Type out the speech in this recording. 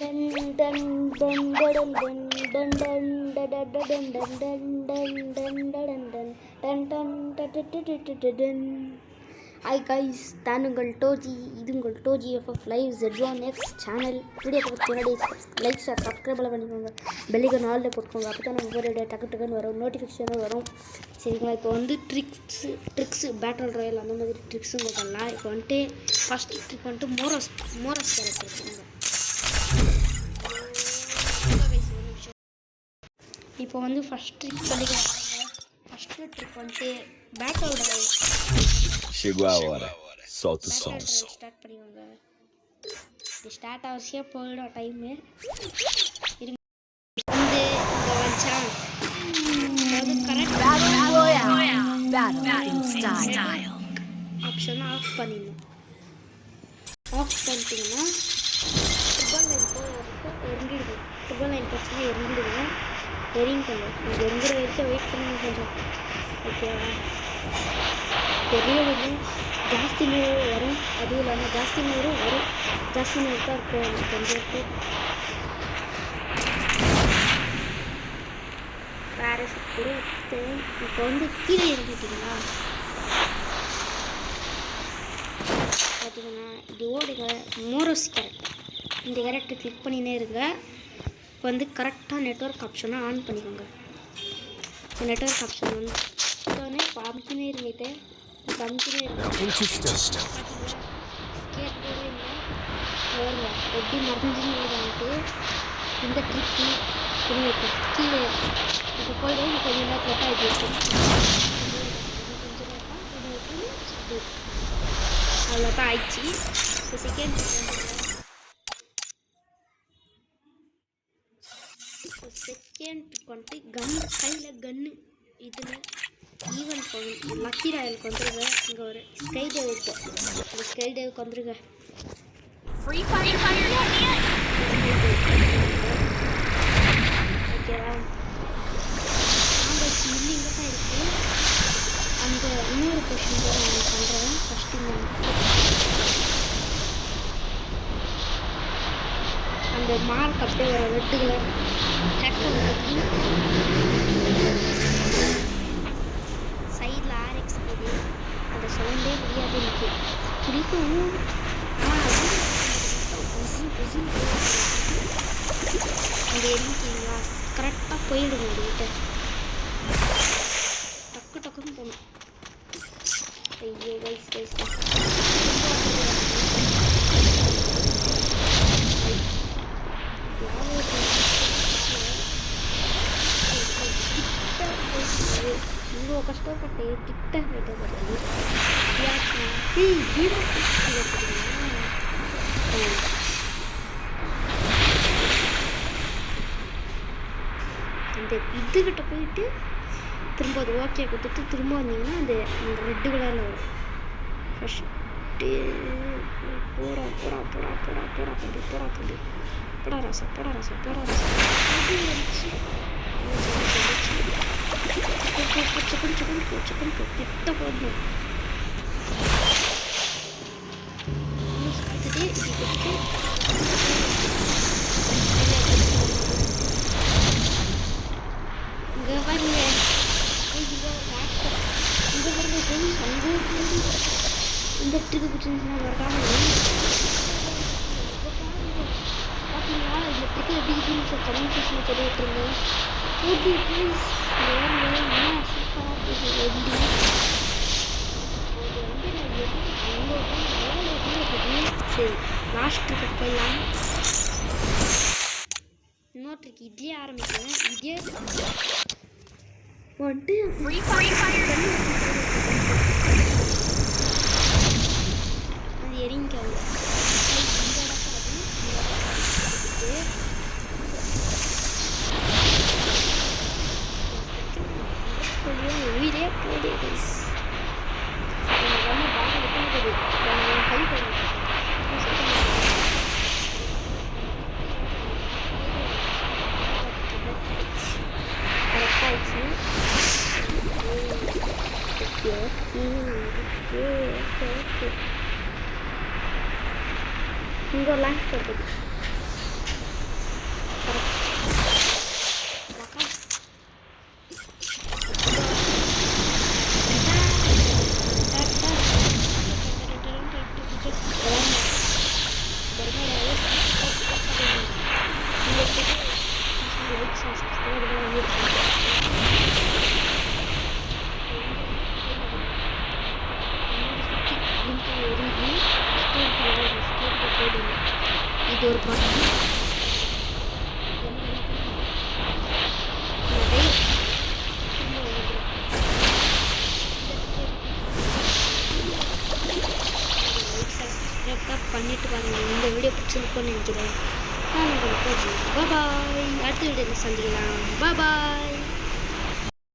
Dun dun dun dun dun dun dun dun dun dun dun dun dun dun dun dun. Hi guys, நான் உங்கள் doji. இது உங்கள் doji FF live ZONX channel. Video பார்த்து முன்னாடி like share subscribe பண்ணிக்கோங்க. Bell icon ஆல்ல போட்டுக்கோங்க. அப்போ தான் நம்ம வீடியோ டக்கு டக்குன்னு வரும், நோட்டிஃபிகேஷனும் வரும். சரிங்களா? இப்போ வந்து ட்ரிக்ஸு பேட்டில் ராயல் அந்த மாதிரி ட்ரிக்ஸுங்க பண்ணலாம். இப்போ வந்துட்டு ஃபஸ்ட்டு ட்ரிக் வந்துட்டு மோரஸ் கேரக்டர் இருக்குங்க. இப்போ வந்து ஃபஸ்ட் ட்ரிக் சொல்லிக்கிறாங்க. ஃபஸ்ட்டு ட்ரிக் வந்துட்டு battle Royal. Chegou a hora. Solta o som. Start பண்ணிக்கோங்க. இது ஸ்டார்ட் ஆகிச்சே போயிடும் டைமு. வந்து இங்கே வச்சா அது கரெக்ட் ஆப்ஷனை ஆஃப் பண்ணிடணும். ஆஃப் பண்ணிட்டீங்கன்னா ட்ரிபிள் லைன் பிரச்சனை எரிஞ்சிடுங்க. எரிங்கல்ல இது எரிஞ்சிட வரைக்கும் வெயிட் பண்ணுங்க கொஞ்சம். ஓகேவா? பெரிய வரும், ஜாஸ்தி நேரம் வரும். அதுவும் இல்லாமல் ஜாஸ்தி நேரம் வரும். ஜாஸ்தி நேரம் தான் இருக்கும் கொஞ்சம். வேறு கொடுத்து இப்போ வந்து கீழே இறங்கிட்டீங்களா? பார்த்தீங்கன்னா இப்படி ஓடுங்க. மோரஸ் கேரக்டர் இந்த கேரக்டர் கிளிக் பண்ணினே இருங்க. இப்போ வந்து கரெக்டாக நெட்வொர்க் ஆப்ஷனை ஆன் பண்ணிக்கோங்க. இப்போ நெட்வொர்க் ஆப்ஷன் வந்து இப்போ அமுக்கினே இருங்கிட்டு எப்படி மறந்துட்டு இந்த ட்ரிக்கு கீழே இப்போ போய் கொஞ்சம் நேரத்தில் ஆகிடுச்சு. அவ்வளோதான் ஆயிடுச்சு. இப்போ செகண்ட் வந்துட்டு கையில் கன்று இதில் ஈவெண்ட் போகும். லக்கி ராயலுக்கு வந்துருங்க. இங்கே ஒரு ஸ்கை டேவ் இருக்கு. இந்த ஸ்கை டேவுக்கு வந்துருங்க. ஓகேவா? நாங்கள் இல்லை இங்கே தான் இருக்குது. அந்த இன்னொரு கொஷின் கூட நான் பண்ணுறேன். ஃபஸ்ட்டு அந்த மார்க் அப்படியே ஒரு ரெட்டு கலர் சட்டம் சைடில் ஆர்எக்ஸ் போகுது. அந்த சவுண்டே முடியாது எனக்கு பிடிக்கும். அந்த எரிஞ்சிங்களா கரெக்டாக போயிடுங்க. அதுக்கிட்ட டக்கு டக்குன்னு போகணும். ஐயோ கைஸ் இவ்வளோ கஷ்டப்பட்டு கிட்ட போயிட்டு வருது. அந்த இதுகிட்ட போயிட்டு திரும்ப அது ஓகே கொடுத்துட்டு திரும்ப வந்தீங்கன்னா அந்த ரெட்டு கலரில் வரும். ஃபஸ்ட்டு போடா போடா போடா போடா போடா தம்பி போடா தம்பி போடா ரசம் போடா ரசம் போடா ரசம் கிட்ட போடணும். இங்கே பாருங்க இங்கே பாருங்க இந்த ட்ரிக்கு பிடிச்சிருந்துச்சுன்னா மறக்காமல் பார்த்தீங்களா? இந்த ட்ரிக்கு எப்படி இருக்குன்னு கமெண்ட் செக்ஷனில் சொல்லிட்டு இருந்தேன். சரி லாஸ்ட் ட்ரிக்கு போயிடலாம். இன்னொரு ட்ரிக் இதே ஆரம்பிக்கிறேன். இதே வந்துட்டு அது எரிங்காது. உயிரே போதே கைஸ். கை கரெக்டாகிடுச்சு. இங்கே லான்ச் பண்ணுறது இது ஒரு பாட்டு பண்ணிட்டு பாருங்க. இந்த வீடியோ பிடிச்சிருக்கும்னு நினைக்கிறேன். நான் உங்களுக்கு பாய். அடுத்த வீடியோவில் சந்திக்கலாம். பாய்.